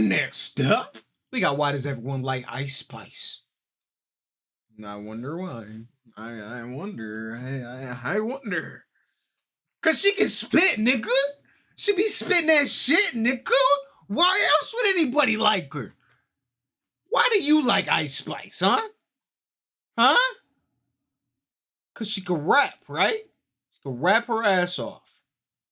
Next up, we got Why Does Everyone Like Ice Spice? I wonder why. I wonder. I wonder. Cause she can spit, nigga. She be spitting that shit, nigga. Why else would anybody like her? Why do you like Ice Spice, huh? Huh? Cause she can rap, right? She can rap her ass off.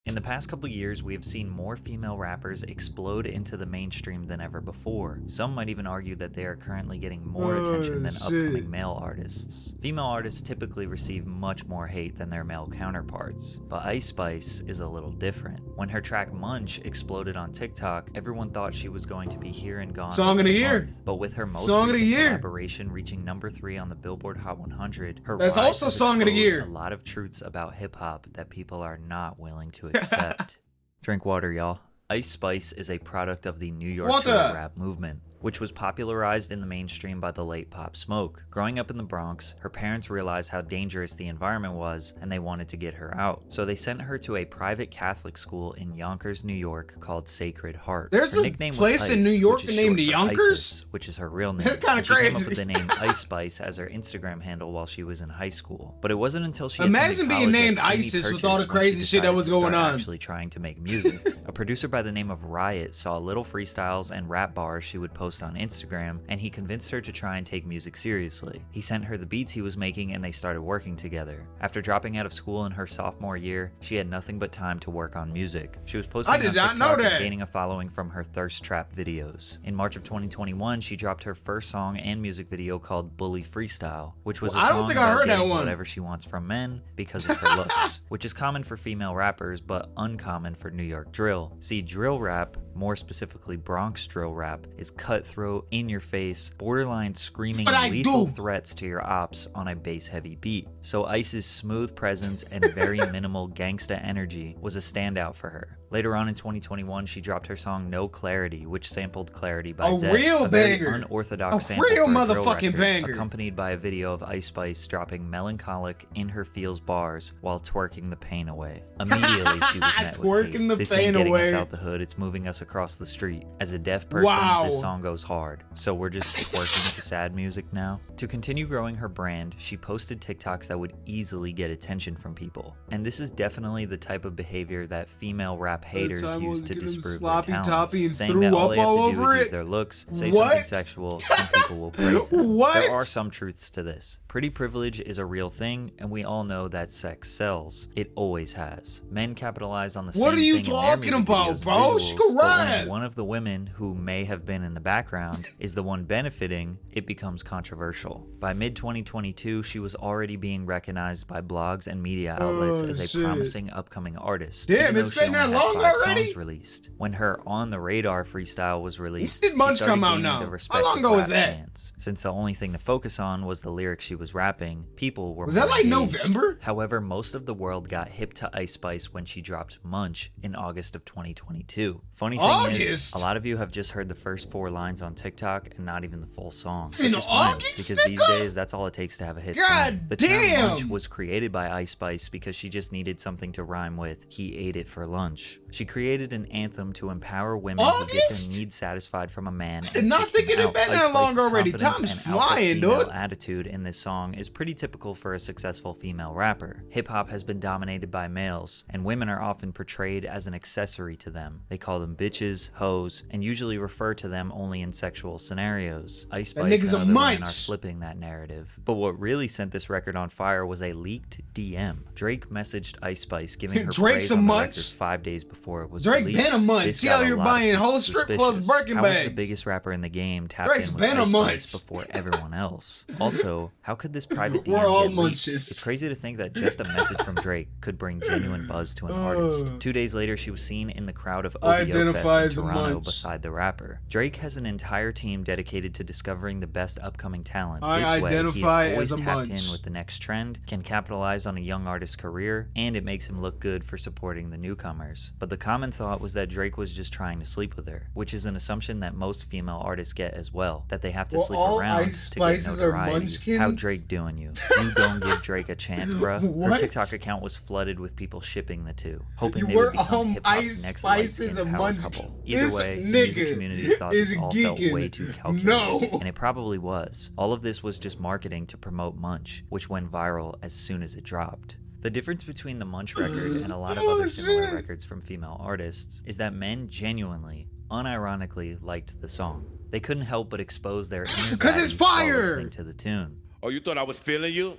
In the past couple years, we have seen more female rappers explode into the mainstream than ever before. Some might even argue that they are currently getting more attention than upcoming male artists. Female artists typically receive much more hate than their male counterparts, but Ice Spice is a little different. When her track Munch exploded on TikTok, everyone thought she was going to be here and gone. Song of the year. But with her most recent collaboration reaching #3 on the Billboard Hot 100, her rise also Song of the Year. A lot of truths about hip hop that people are not willing to accept. Drink water, y'all. Ice Spice is a product of the New York drill rap movement, which was popularized in the mainstream by the late Pop Smoke. Growing up in the Bronx, her parents realized how dangerous the environment was and they wanted to get her out. So they sent her to a private Catholic school in Yonkers, New York called Sacred Heart. There's her a nickname place was Ice, in New York named Yonkers, Yonkers? which is her real name. That's kind of She came crazy. up with the name Ice Spice as her Instagram handle while she was in high school. But it wasn't until she imagine being named college at SUNY ISIS with all the Purchase when crazy she shit that was decided to going start on. actually trying to make music. A producer by the name of Riot saw little freestyles and rap bars she would post on Instagram, and he convinced her to try and take music seriously. He sent her the beats he was making and they started working together. After dropping out of school in her sophomore year, she had nothing but time to work on music. She was posting on TikTok and gaining a following from her thirst trap videos. In March of 2021, she dropped her first song and music video called Bully Freestyle, which was a song about getting whatever she wants from men because of her looks, which is common for female rappers but uncommon for New York drill. See, drill rap, more specifically Bronx drill rap, is cutthroat, in your face, borderline screaming lethal threats to your ops on a bass-heavy beat. So Ice's smooth presence and very minimal gangsta energy was a standout for her. Later on in 2021, she dropped her song No Clarity, which sampled Clarity by Zedd, a very unorthodox sample for a drill record, accompanied by a video of Ice Spice dropping melancholic in her feels bars while twerking the pain away. Immediately, she was met with hate. This ain't getting us out the hood, it's moving us across the street. As a deaf person, this song goes hard, so we're just twerking to sad music now. To continue growing her brand, she posted TikToks that would easily get attention from people. And this is definitely the type of behavior that female rap haters use to disprove their talents, saying that all they have to do is use their looks, say something sexual, and people will praise them. There are some truths to this. Pretty privilege is a real thing, and we all know that sex sells. It always has. Men capitalize on the same thing in their music videos, visuals, but when one of the women who may have been in the background is the one benefiting, it becomes controversial. By mid-2022, she was already being recognized by blogs and media outlets as a promising upcoming artist. Damn, it's been that long already? Songs released. When her On the Radar freestyle was released, did Munch come out now? How long ago was that? Fans. Since the only thing to focus on was the lyrics she was rapping, people were Was that like engaged. November? However, most of the world got hip to Ice Spice when she dropped Munch in August of 2022. Funny thing is, a lot of you have just heard the first 4 lines on TikTok and not even the full song. In August, because these days, that's all it takes to have a hit song. The term Munch was created by Ice Spice because she just needed something to rhyme with He Ate It for Lunch. She created an anthem to empower women who get their needs satisfied from a man. I did not think it had been that long already. Time's flying, dude. Attitude in this song is pretty typical for a successful female rapper. Hip-hop has been dominated by males, and women are often portrayed as an accessory to them. They call them bitches, hoes, and usually refer to them only in sexual scenarios. Ice Spice and other women are flipping that narrative. But what really sent this record on fire was a leaked DM. Drake messaged Ice Spice giving her praise on the record 5 days before it was released. Drake been a month. See how you're buying whole strip clubs Birkin bags. How was the biggest rapper in the game tapped in with Ice Spice before everyone else? Also, how could this private DM get leaked? It's crazy to think that just a message from Drake could bring genuine buzz to an artist. 2 days later, she was seen in the crowd of OVO Fest in Toronto beside the rapper. Drake has an entire team dedicated to discovering the best upcoming talent. I This way, identify he's always as a tapped munch. in with the next trend, can capitalize on a young artist's career, and it makes him look good for supporting the newcomers. But the common thought was that Drake was just trying to sleep with her, which is an assumption that most female artists get as well, that they have to Well, sleep all around Ice to get Spices are notoriety. munchkins? How Drake doing you? You gon' give Drake a chance, bruh? Her What? TikTok account was flooded with people shipping the two, hoping You they were would become hip-hop's Ice next Spices light-skinned and power munchkins. couple. Either This way, the nigga music community thought is this all felt geeking. way too calculated, No. and it probably was. All of this was just marketing to promote Munch, which went viral as soon as it dropped. The difference between the Munch record and a lot of Oh, other similar shit. records from female artists is that men genuinely, unironically liked the song. They couldn't help but expose their inner 'Cause it's baddies while fire! listening to the tune. Oh, you thought I was feeling you?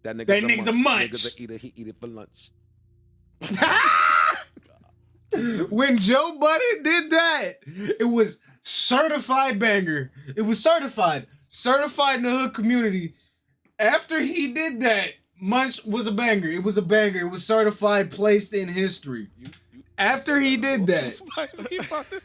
That nigga's a munch. Nigga's a eater, he eat it for lunch. When Joe Budden did that, it was certified banger. It was certified in the hood community. After he did that, Munch was a banger. It was a banger. It was certified, placed in history. After he did that,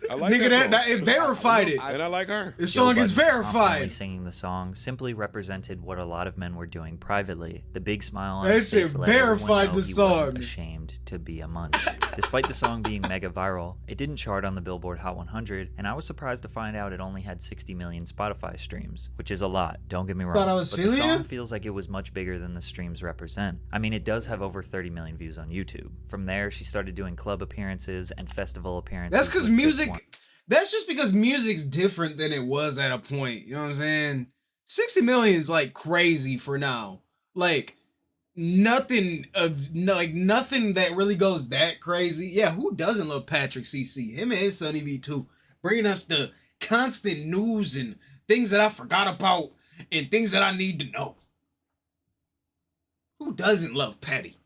I like nigga, that, that it verified it. and I like her. The Joe song is Budden confidently verified. singing the song simply represented what a lot of men were doing privately. The big smile on That his face shit let everyone verified know the he song. wasn't ashamed to be a munch. Despite the song being mega viral, it didn't chart on the Billboard Hot 100, and I was surprised to find out it only had 60 million Spotify streams, which is a lot, don't get me wrong. Thought I was but the feeling song you? feels like it was much bigger than the streams represent. I mean, it does have over 30 million views on YouTube. From there, she started doing club appearances and festival appearances. That's because with just music. one- That's just because music's different than it was at a point. You know what I'm saying? 60 million is like crazy for now. Like nothing that really goes that crazy. Yeah, who doesn't love Patrick CC? Him and his son EV2 bringing us the constant news and things that I forgot about and things that I need to know. Who doesn't love Patty?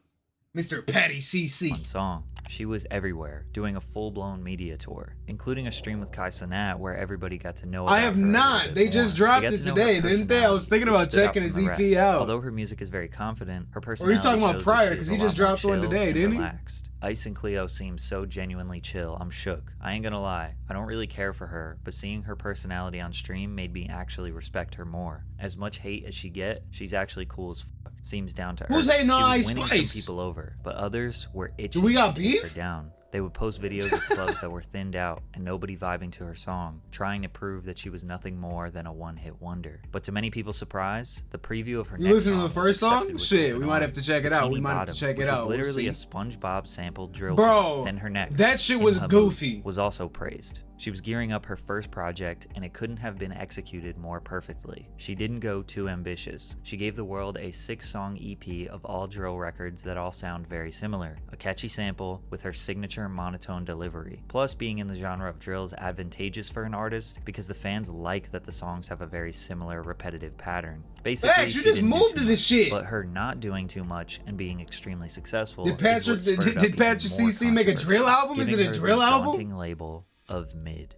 Mr. Patty CC. one song. She was everywhere, doing a full-blown media tour, including a stream with Kai Cenat where everybody got to know about I have her a little not. bit They just more. dropped got it to know today, her didn't they? I was thinking personality, about which stood out checking from his the EP rest. out. Although her music is very confident, her Or personality you talking about shows that Pryor, she 'cause is he a just lot more dropped one chill today, and didn't he? relaxed. Ice and Cleo seem so genuinely chill, I'm shook. I ain't gonna lie, I don't really care for her, but seeing her personality on stream made me actually respect her more. As much hate as she get, she's actually cool as fuck. Seems down to earth. Who's hating on She was Ice winning Spice? some people over, but others were itching we got to take beef? her down. They would post videos of clubs that were thinned out and nobody vibing to her song, trying to prove that she was nothing more than a one-hit wonder. But to many people's surprise, the preview of her You next listen to song the was first song? accepted with Shit, open we might have to arms. check it out. We Bikini might have to Bottom, check it which was out. We'll literally see. a SpongeBob sampled drill Bro, beat. Then her next, that shit In was Her goofy. Booth, was also praised. She was gearing up her first project, and it couldn't have been executed more perfectly. She didn't go too ambitious. She gave the world a 6-song EP of all drill records that all sound very similar. A catchy sample with her signature monotone delivery. Plus, being in the genre of drill is advantageous for an artist because the fans like that the songs have a very similar repetitive pattern. Basically, Facts, you she just didn't do moved too to this much, shit. But her not doing too much and being extremely successful Did is Patrick- what spurred did- up did even Patrick more CC make a drill controversy, album? Is it giving a her the drill album? daunting label of mid.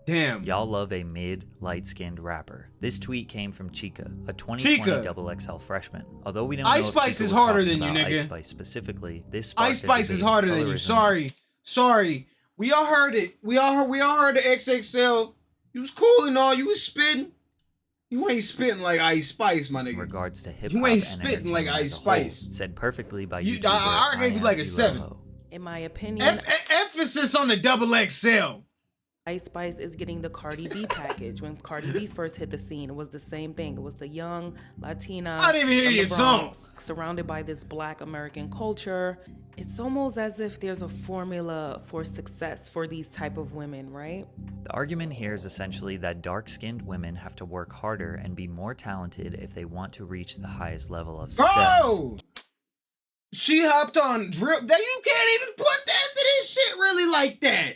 Damn. Y'all love a mid, light-skinned rapper. This tweet came from Chica, a 2020 Chica. XXL freshman. Although we don't Ice know if Spice Chica is was harder talking than you, about nigga. Ice Spice specifically, this sparked Ice a Spice is debate harder of than you. colorism. Sorry. We all heard it. We all heard the XXL. You was cool and all. You was spitting. You ain't spitting like Ice Spice, my In nigga. regards to hip You hop ain't and spitting like entertainment Ice as a whole, Spice. said perfectly by You- YouTuber I gave you like a Ian 7. Piloho. In my opinion, Emphasis on the double XL. Ice Spice is getting the Cardi B package. When Cardi B first hit the scene, it was the same thing. It was the young Latina I didn't even hear from the your Bronx, surrounded by this Black American culture. It's almost as if there's a formula for success for these type of women, right? The argument here is essentially that dark-skinned women have to work harder and be more talented if they want to reach the highest level of success. Bro! She hopped on drill. That you can't even put that to this shit really like that.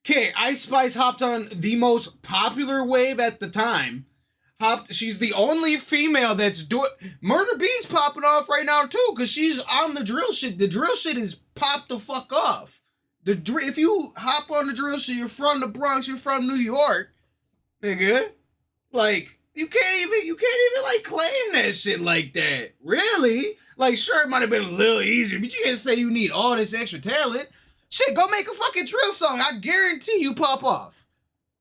Okay, Ice Spice hopped on the most popular wave at the time. She's the only female that's doing. Murder B's popping off right now too, cause she's on the drill shit. The drill shit is popped the fuck off. If you hop on the drill shit, you're from the Bronx, you're from New York, nigga. Like you can't even like claim that shit like that. Really? Like sure, it might have been a little easier, but you can't say you need all this extra talent. Shit, go make a fucking drill song. I guarantee you pop off.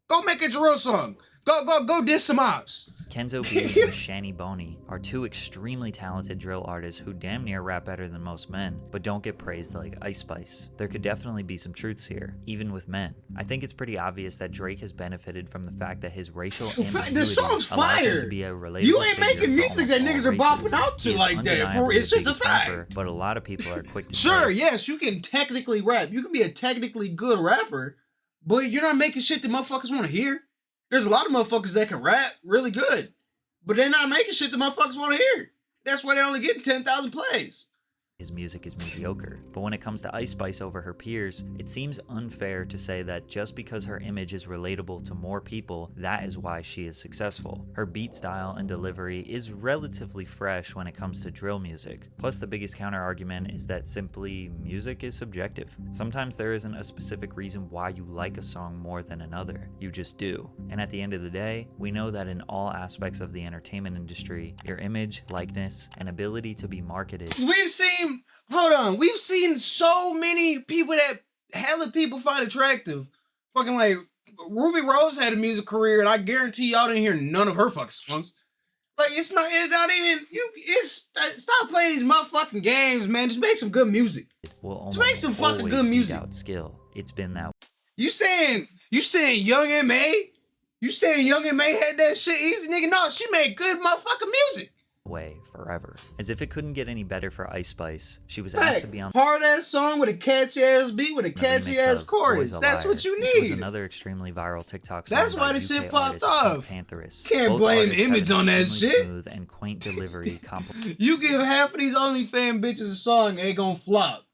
Go make a drill song. Go diss some ops. Kenzo B and Shani Boney are two extremely talented drill artists who damn near rap better than most men, but don't get praised like Ice Spice. There could definitely be some truths here, even with men. I think it's pretty obvious that Drake has benefited from the fact that his racial ambiguity The song's allows him fire. to be a relatable You ain't figure making for music that almost niggas all are bopping races. out to He is like that. undeniably It's the just a biggest fact. rapper, but a lot of people are quick to Sure, say, yes, you can technically rap. You can be a technically good rapper, but you're not making shit that motherfuckers want to hear. There's a lot of motherfuckers that can rap really good, but they're not making shit that motherfuckers want to hear. That's why they're only getting 10,000 plays. his music is mediocre. But when it comes to Ice Spice over her peers, it seems unfair to say that just because her image is relatable to more people, that is why she is successful. Her beat style and delivery is relatively fresh when it comes to drill music. Plus, the biggest counter argument is that simply music is subjective. Sometimes there isn't a specific reason why you like a song more than another. You just do. And at the end of the day, we know that in all aspects of the entertainment industry, your image, likeness, and ability to be marketed We've seen so many people that hella people find attractive. Fucking like Ruby Rose had a music career, and I guarantee y'all didn't hear none of her fucking songs. Like it's not even stop playing these motherfucking games, man. Just make some good music. will Just almost make some fucking always good beat music. out skill. It's been that You saying Young M.A.? You saying Young M.A. had that shit easy, nigga? No, she made good motherfucking music. way forever. As if it couldn't get any better for Ice Spice, she was asked to be on Hard ass song with a catchy ass beat with a the catchy remix ass of chorus. Boys a That's Liar, what you which was need. another extremely viral TikTok song. That's by why the UK shit popped artist off. Pantherist. Can't Both blame artists have Image an on that extremely shit. Smooth and quaint delivery You give half of these OnlyFans bitches a song, they gonna flop.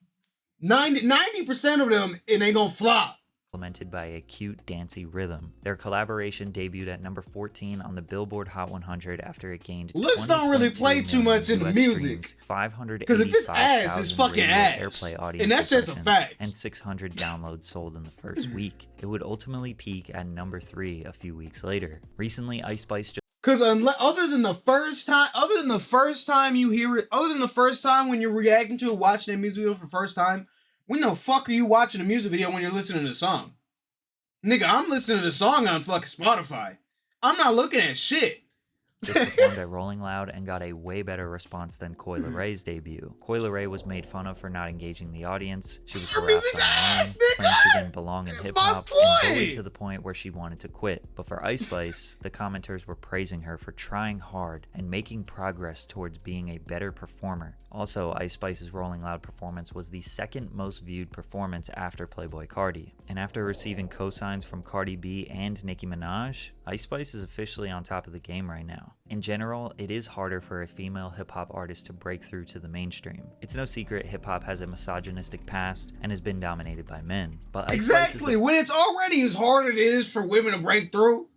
90% of them, and they gonna flop. complemented by a cute, dancey rhythm. Their collaboration debuted at number 14 on the Billboard Hot 100 after it gained Looks don't really 20.2 play too much in the US music. streams, 585,000 'Cause if it's ass, it's fucking radio ass. airplay audience And that's just a impressions, fact. and 600 downloads sold in the first week. It would ultimately peak at number 3 a few weeks later. Recently, Ice Spice just Cause other than the first time you hear it, other than the first time when you're reacting to it, watching that music video for the first time, when the fuck are you watching a music video when you're listening to the song? Nigga, I'm listening to the song on fucking Spotify. I'm not looking at shit. performed at Rolling Loud and got a way better response than Coi Leray's debut. Coi Leray was made fun of for not engaging the audience. She was Her harassed music's online, ass, claimed she nigga! didn't belong in My hip hop, and bullied point! to the point where she wanted to quit. But for Ice Spice, the commenters were praising her for trying hard and making progress towards being a better performer. Also, Ice Spice's Rolling Loud performance was the second most viewed performance after Playboi Carti. And after receiving cosigns from Cardi B and Nicki Minaj, Ice Spice is officially on top of the game right now. In general, it is harder for a female hip-hop artist to break through to the mainstream. It's no secret hip-hop has a misogynistic past and has been dominated by men. But Ice Spice is Exactly. When it's already as hard as it is for women to break through,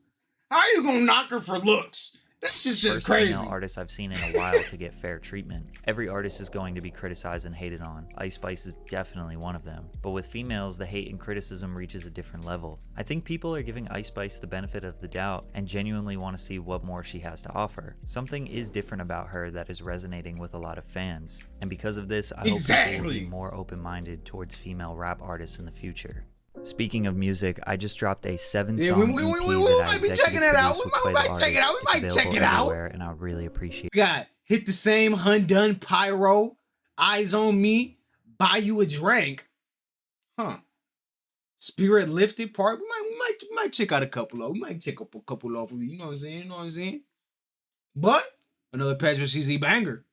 how are you gonna knock her for looks? That's just first crazy. female artist I've seen in a while to get fair treatment. Every artist is going to be criticized and hated on. Ice Spice is definitely one of them. But with females, the hate and criticism reaches a different level. I think people are giving Ice Spice the benefit of the doubt and genuinely want to see what more she has to offer. Something is different about her that is resonating with a lot of fans. And because of this, I hope people will Exactly. be more open-minded towards female rap artists in the future. Speaking of music, I just dropped a 7-song we EP might that I be checking it out. executive We produced might with check it out. Quavo We artists. might It's check it available out. everywhere, and I really appreciate We got Hit the Same, Hundun, Pyro, Eyes on Me, Buy You a Drink. Huh. Spirit Lifted Part. We might check out a couple of. We might check up a couple of. You know what I'm saying? But another Pedro CZ banger.